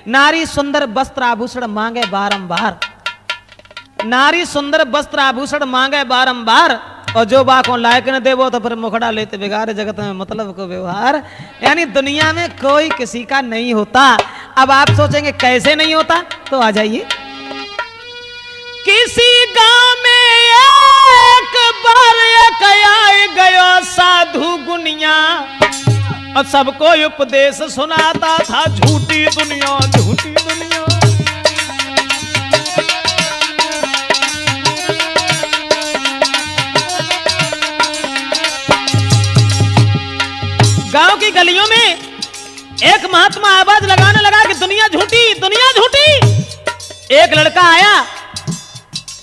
नारी सुंदर वस्त्र आभूषण मांगे बारंबार, नारी सुंदर वस्त्र आभूषण मांगे बारंबार, और जो बाकों लायक न दे वो तो फिर मुखड़ा लेते बिगाड़े जगत में मतलब को व्यवहार। यानी दुनिया में कोई किसी का नहीं होता। अब आप सोचेंगे कैसे नहीं होता, तो आ जाइए। किसी गांव में एक बार एक आए गयो साधु गुनिया, और सबको उपदेश सुनाता था झूठी दुनिया, झूठी दुनिया। गांव की गलियों में एक महात्मा आवाज लगाने लगा कि दुनिया झूठी, दुनिया झूठी। एक लड़का आया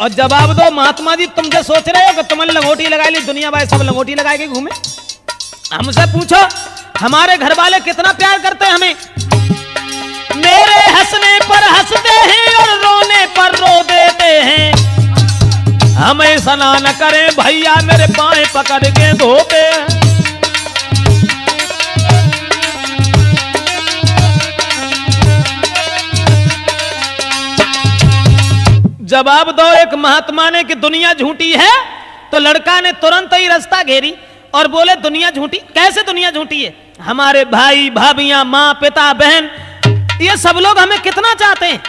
और जवाब दो, महात्मा जी तुम जो सोच रहे हो कि तुमने लंगोटी लगाई ली, दुनिया भाई सब लंगोटी लगा के घूमे। हमसे पूछो हमारे घर वाले कितना प्यार करते हैं हमें। मेरे हंसने पर हंसते हैं और रोने पर रो देते हैं। हम ऐसा न करें भैया, मेरे बाएं पकड़ के धोते हैं। जवाब दो एक महात्मा ने कि दुनिया झूठी है, तो लड़का ने तुरंत ही रास्ता घेरी और बोले दुनिया झूठी कैसे, दुनिया झूठी है। हमारे भाई भाभियां, माँ पिता बहन, ये सब लोग हमें कितना चाहते हैं।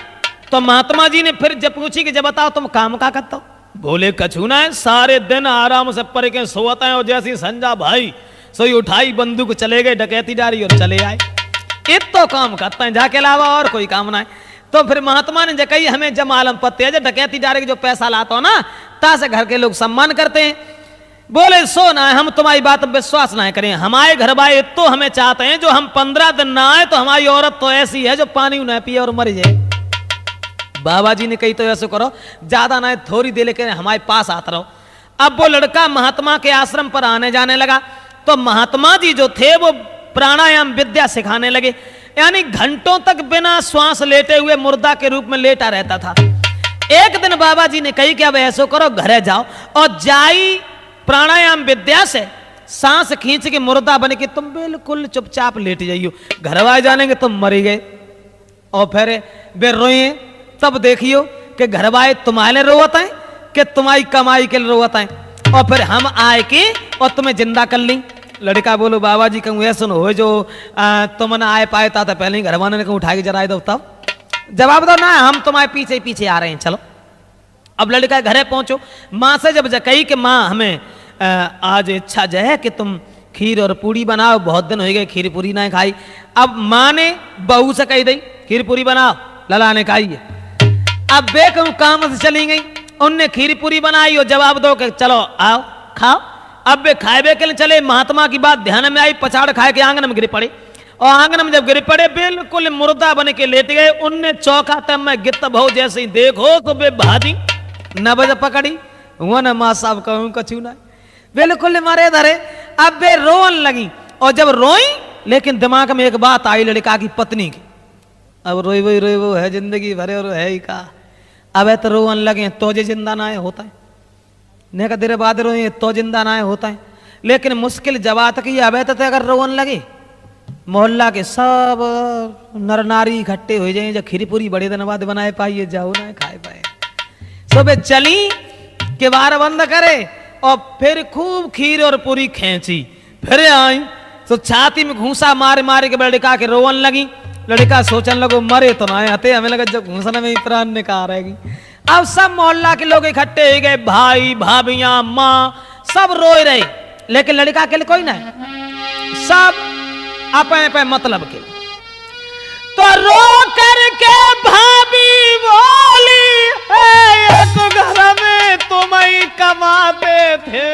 तो महात्मा जी ने फिर जब पूछी कि जब बताओ तुम काम का करते हो। बोले कछु ना है, सारे दिन आराम से पढ़ के सोते हैं, और जैसी संजा भाई सोई उठाई बंदूक चले गए डकैती डारी और चले आए। इतो काम करते हैं, जाके अलावा और कोई काम ना है। तो फिर महात्मा ने जकई हमें जब मालूम पत्ते है, डकैती डारे के जो पैसा लाता हो ना, तासे घर के लोग सम्मान करते हैं। बोले सो ना हम तुम्हारी बात विश्वास ना करें, हमारे घर भाई तो हमें चाहते हैं, जो हम 15 दिन ना आए तो हमारी औरत तो ऐसी है जो पानी न पिए और मर जाए। बाबा जी ने कही तो ऐसे करो, ज्यादा ना थोड़ी देर लेकर हमारे पास आते रहो। अब वो लड़का महात्मा के आश्रम पर आने जाने लगा, तो महात्मा जी जो थे वो प्राणायाम विद्या सिखाने लगे। यानी घंटों तक बिना श्वास लेटे हुए मुर्दा के रूप में लेटा रहता था। एक दिन बाबा जी ने कही कि अब ऐसो करो घरे जाओ और जाई प्राणायाम विद्या से सांस खींच के मुर्दा बन के तुम बिल्कुल चुपचाप लेट जाइयो, घर वाले जानेंगे तुम मर गए। और फिर वे रोए, तब देखियो कि घर वाले तुम्हारे रोवत हैं कि तुम्हारी कमाई के लिए रोवत हैं, और फिर हम आए के और तुम्हें जिंदा कर ली। लड़का बोलो बाबा जी कहूँ ऐसा हो जो तुम ना आए पाए था, पहले ही घर वाले ने कहूँ उठा के जरा दो। तब जवाब दो ना हम तुम्हारे पीछे पीछे आ रहे हैं, चलो। अब लड़का घरे पहुंचो, माँ से जब कही कि माँ हमें आज इच्छा जो है कि तुम खीर और पूड़ी बनाओ, बहुत दिन हो गए खीर पूड़ी ना खाई। अब माँ ने बहू से कही दी खीर पूड़ी बनाओ, लला ने खाई। अब वे कहूँ काम से चली गई, उनने खीर पूड़ी बनाई और जवाब दो कि चलो आओ खाओ। अब वे खाए के लिए चले, महात्मा की बात ध्यान में आई, पछाड़ खाए के आंगन में गिर पड़े, और आंगन में जब गिर पड़े बिल्कुल मुर्दा बन के लेट गए। उनने चौका तब मैं गित भाव जैसे ही देखो तो वे भाजी न बज पकड़ी हुआ न माँ साहब कहूँ कछू ना, बिल्कुल मारे धरे। अब वे रोन लगी, और जब रोई लेकिन दिमाग में एक बात आई लड़का की पत्नी की, अब रोई वो है जिंदगी भरे और है ही का। अब तो रोवन लगे तो जे जिंदा ना होता है, ने का देर बाद रोए तो जिंदा ना होता है। लेकिन मुश्किल जवाब तक ये अब तो अगर रोवन लगे, मोहल्ला के सब नर नारी इकट्ठे हो जाए, जब खीर पूरी बड़े दिन बाद बनाए पाइए जाओ ना खाए पाए। सुबह चली के बार बंद करे और फिर खूब खीर और पूरी खींची, फिर आई तो छाती में घूसा मार मार के लड़का के रोवन लगी। लड़का सोचने लगो मरे तो ना आते, हमें लगा जब घूसने में प्राण निकाल रहेगी। अब सब मोहल्ला के लोग इकट्ठे हो गए, भाई भाभियां माँ सब रोए रहे, लेकिन लड़का के लिए कोई ना, सब अपने पे मतलब के। तो रो करके भाभी बोली एक घर में तुम ही कमाते थे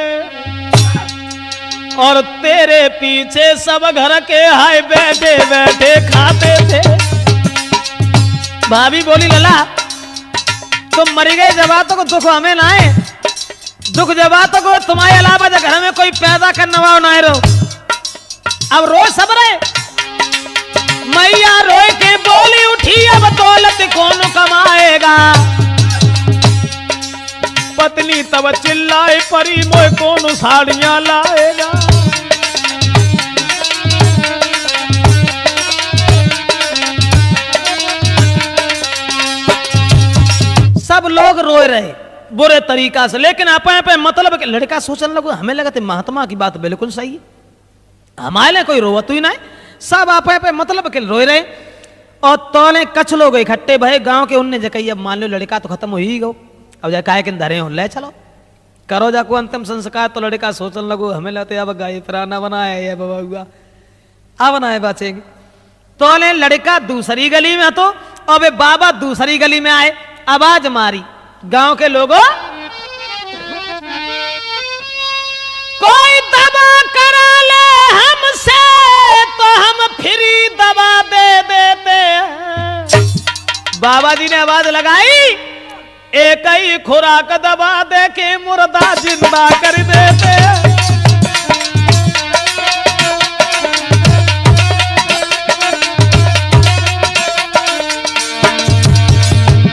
और तेरे पीछे सब घर के हाय बैठे बैठे खाते थे। भाभी बोली लला तुम मरी गए जवातों को दुख हमें ना है, दुख जवातों को तुम्हारे अलावा घर में कोई पैदा करने वाला ना है। रो अब रो सब रहे, मैया रोए के बोली उठी अब दौलत कौन कमाएगा। पत्नी तब चिल्लाए परी मोए कौन साड़ियां लाएगा। लोग रोए रहे बुरे तरीका से, लेकिन अपने पे मतलब के लड़का सोचने लगो, हमें लगा थे महात्मा की बात बिल्कुल सही है, हमारे लिए कोई रोवत ही ना है, सब आपे पे मतलब के रोए रहे। और तोले कछ लोग इकट्ठे भय गांव के उनने जकई, अब मान लो लड़का तो खत्म हो ही गो, अब जा काहे के धरे हो, ले चलो करो जाको अंतिम संस्कार। तो लड़का सोचने लगो, हमें लगते अब गाय ना बनाए या बाबा हुआ अब ना बचेंगे। तोले लड़का दूसरी गली में तो अब बाबा दूसरी गली में आए, आवाज मारी गांव के लोगों, कोई दवा करा ले हमसे तो हम फ्री दवा दे देते हैं। बाबा जी ने आवाज लगाई, एक ही खुराक दवा दे के मुर्दा जिंदा कर देते हैं।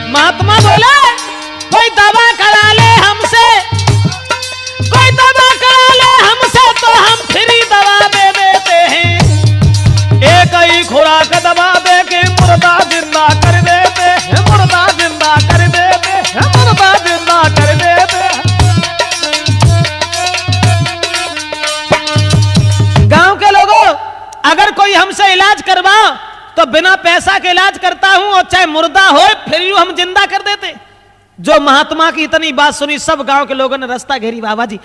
महात्मा बोले, कोई दवा करा ले हमसे, कोई दवा करा ले हमसे तो हम फ्री दवा दे देते हैं। एक ही खुराक दवा दे के मुर्दा जिंदा कर देते हैं, मुर्दा जिंदा कर देते हैं, मुर्दा जिंदा कर देते हैं। गांव के लोगों, अगर कोई हमसे इलाज करवाओ तो बिना पैसा के इलाज करता हूं, और चाहे मुर्दा हो फिर यूं हम जिंदा कर देते। जो महात्मा की इतनी बात सुनी, सब गांव के लोगों ने रास्ता घेरी। बाबा जी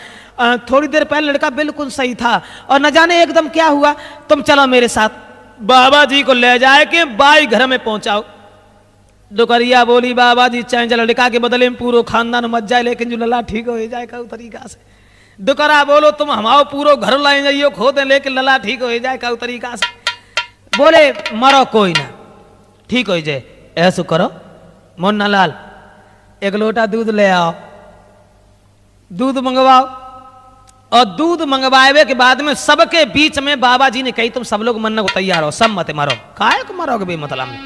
थोड़ी देर पहले लड़का बिल्कुल सही था और न जाने एकदम क्या हुआ, तुम चलो मेरे साथ। बाबा जी को ले जाए के बाई घर में पहुंचाओ। दुकरिया बोली, बाबा जी चाहे लड़का के बदले में पूरा खानदान मच जाए, लेकिन जो लला ठीक हो जाए का तरीका से। दुकरा बोलो, तुम हमारो पूरा घर लाए जाइयो खो दे, लेकिन लला ठीक हो जाए का तरीका से। बोले मरो कोई ना, ठीक हो जाए, ऐसा करो मुन्ना लाल एक लोटा दूध ले आओ, दूध मंगवाओ। और दूध मंगवाए के बाद में सबके बीच में बाबा जी ने कही, तुम सब लोग मरने को तैयार हो, सब मत मारो। काहे को मरोगे बे मतलब में?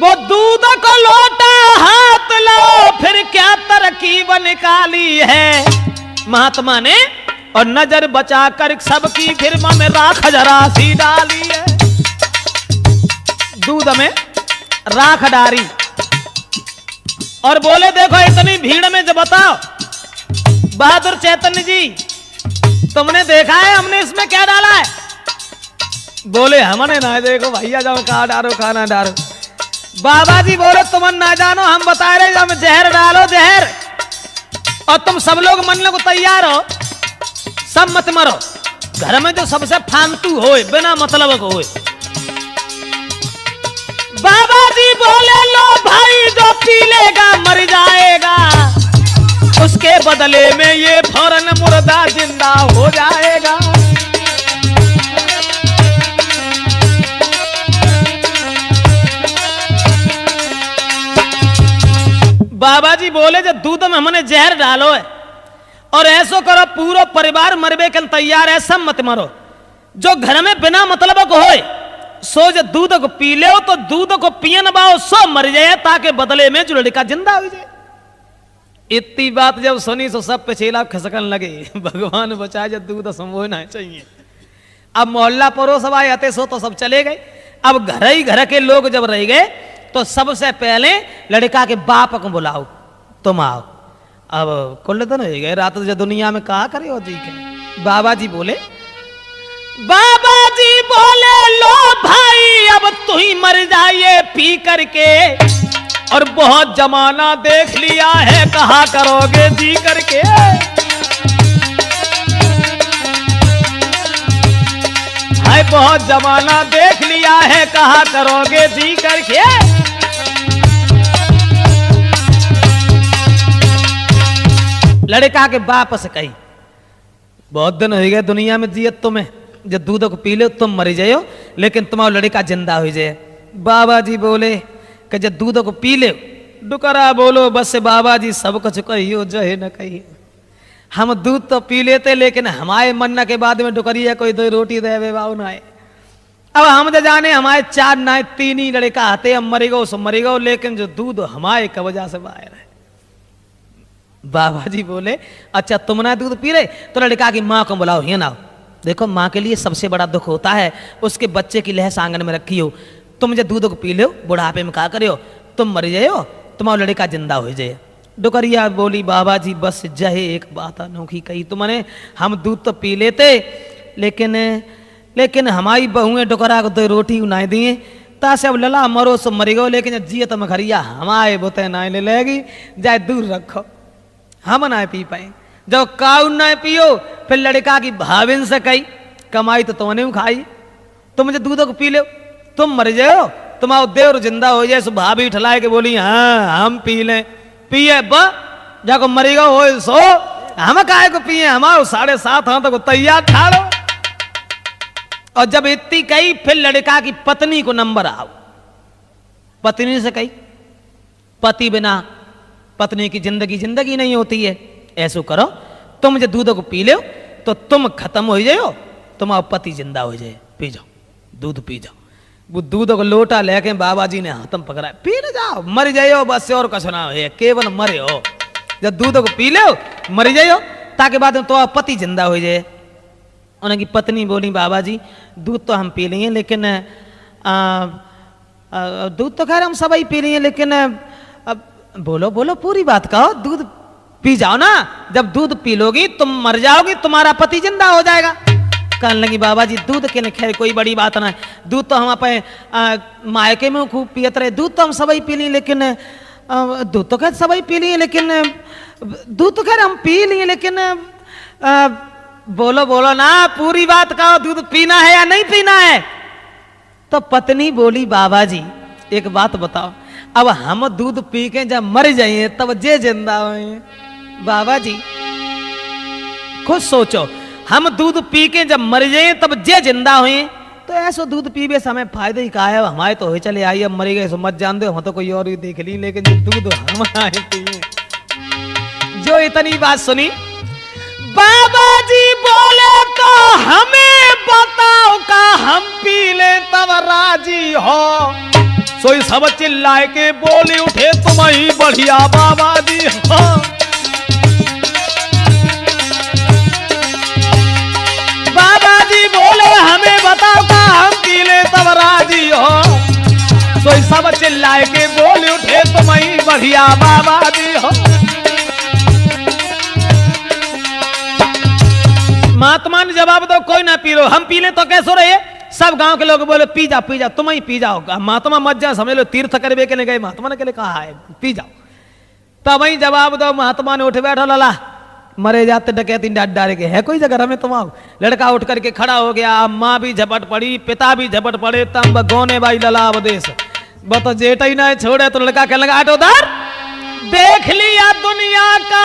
वो दूध को लोटा हाथ लो, फिर क्या तरकीब निकाली है महात्मा ने, और नजर बचा कर सबकी फिर में राख जरा सी डाली है। दूध में राख डाली और बोले, देखो इतनी भीड़ में जब बताओ बहादुर चैतन्य जी, तुमने देखा है हमने इसमें क्या डाला है? बोले हमने ना देखो भैया, जाओ कहा डालो खाना डालो। बाबा जी बोले, तुम ना जानो, हम बता रहे जब जहर डालो जहर, और तुम सब लोग मरने को तैयार हो, सब मत मरो। घर में जो सबसे फालतू होए, बिना मतलब को होए। बाबा जी बोले, लो भाई जो पी लेगा मर जाएगा, उसके बदले में ये फौरन मुर्दा जिंदा हो जाएगा। बाबा जी बोले, जब दूध में हमने जहर डालो है और ऐसो करो पूरा परिवार मरबे के तैयार है, सब मत मरो। जो घर में बिना मतलब को होए सो जो दूध को पी ले, तो दूध को पियन बाओ सो मर जाए, ताकि बदले में जो लड़का जिंदा हो जाए। इतनी बात जब सुनी तो सब पे छेला खसकन लगे, भगवान बचाए जब दूध संभोना चाहिए। अब मोहल्ला पड़ोस आए आते सो तो सब चले गए। अब घर ही घर के लोग जब रह गए तो सबसे पहले लड़का के बाप को बुलाओ, तुम आओ। अब कुल दिन हो गए, रात जो दुनिया में कहा करे हो जी के। बाबा जी बोले, लो भाई अब तू ही मर जाइए पी करके, और बहुत जमाना देख लिया है, कहा करोगे जी करके। हाय बहुत जमाना देख लिया है, कहा करोगे जी करके। लड़का के बाप से कही, बहुत दिन हो गए दुनिया में जियत तुम्हें, जब दूध को पी लो तुम मर जाओ, लेकिन तुम्हारा लड़का जिंदा हो जाए। बाबा जी बोले कि जब दूध को पी ले, डुकरा बोलो, बस बाबा जी सब कुछ कहियो जो है न कहियो। हम दूध तो पी लेते, लेकिन हमारे मरने के बाद में डुकरिया कोई दो रोटी दे बाबू ना है। अब हम जो जाने हमारे चार ना तीन ही लड़का आते, हम मरी गो सो मरी गो, लेकिन जो दूध हमारे की वजह से बाहर है। बाबा जी बोले, अच्छा तुम ना दूध पी रहे, तो लड़का की माँ को बुलाओ, ये ना। देखो माँ के लिए सबसे बड़ा दुख होता है उसके बच्चे की लहस आंगन में रखी हो। तुम जब दूध को पी लो, बुढ़ापे में कहा करो तुम मर जाओ, तुम्हारा लड़का जिंदा हो जाए। डुकरिया बोली बाबा जी बस जहे एक बात अनोखी कही तुमने, हम दूध तो पी लेते लेकिन हमारी बहुएं डुकरा को 2 रोटी उनाए दिए तासे अब लला मरो सो मरी गो, लेकिन जियत मखरिया हमारे बोते ना ले लेगी, जाए दूर रखो हम ना पी पाए। जब काउ ना पियो फिर लड़का की भाविन से कही कमाई तो तुमने खाई, तुम मुझे दूध को पी लो तुम मर जाओ, तुम्हारा देवर जिंदा हो जाए। सो भाभी ठलाए के बोली हाँ हम पी लें, पिए ब जाको मरीगा हो सो हम काहे को पिए, हमारो 7.5 हाथ को तैयार ठाड़ो। और जब इतनी कही फिर लड़का की पत्नी को नंबर आओ, पत्नी से कही पति बिना पत्नी की जिंदगी नहीं होती है, ऐसो करो तुम मुझे दूध को पी लो तो तुम खत्म हो जाओ, तुम्हारा पति जिंदा हो जाए, पी जाओ दूध पी जाओ। वो दूध को लोटा लेके बाबा जी ने हाथम पकड़ा, पी न जाओ मर जाओ बस और कुछ ना है, केवल मरे हो। जब दूध को पी लो मर जाओ ताकि बाद में तो पति जिंदा हो जाए। उनकी पत्नी बोली बाबा जी दूध तो हम पी लिए लेकिन दूध तो खैर हम सभी पी लिए लेकिन अब बोलो बोलो पूरी बात कहो, दूध पी जाओ ना, जब दूध पी लोगी तुम मर जाओगी, तुम्हारा पति जिंदा हो जाएगा। कहने लगी बाबा जी दूध के न खैर कोई बड़ी बात ना है, दूध तो हम अपने मायके में खूब पियत रहे, दूध तो हम सभी पी लिए लेकिन दूध तो खैर सभी पी लिए लेकिन दूध तो खैर हम पी लिए लेकिन बोलो बोलो ना पूरी बात कहो, दूध पीना है या नहीं पीना है। तो पत्नी बोली बाबा जी एक बात बताओ, अब हम दूध पी के जब मर जाइए तब जे जिंदा हुए। बाबा जी खुद सोचो, हम दूध पी के जब मर जाए तब जे जिंदा हुए, तो ऐसो दूध पीबे समय फायदे ही कहा है, हमारे तो हो चले आई अब मरी गए सो मत जान दो, हम तो कोई और ही देख ली, लेकिन दूध हम आए पिए। जो इतनी बात सुनी बाबा जी बोले तो हमें बताओ का हम पी ले तब राजी हो। सोई सब चिल्लाए के बोले उठे तुम ही बढ़िया बाबा जी हो। बाबा जी बोले हमें बताओ का हम पी ले तब राजी हो। सोई सब चिल्लाए के बोले उठे तुम ही बढ़िया बाबा जी हो। महात्मा ने जवाब दो कोई ना पी लो, हम पी ले तो कैसो रहे। सब गांव के लोग बोले पी जा तुम ही पी जाओ। महात्मा मत जा समझ लो तीर्थ करवे के लिए गए, महात्मा ने के लिए कहा है पी जाओ। तब वही जवाब दो महात्मा ने उठ बैठो लला मरे जाते डकैती डांट डाले के है कोई जगह हमें तुम। लड़का उठ करके खड़ा हो गया, माँ भी झपट पड़ी पिता भी झपट पड़े, तब गोने भाई लला अवदेश बतो जेठ ही ना छोड़े। तो लड़का कहने लगा आटो दर देख लिया दुनिया का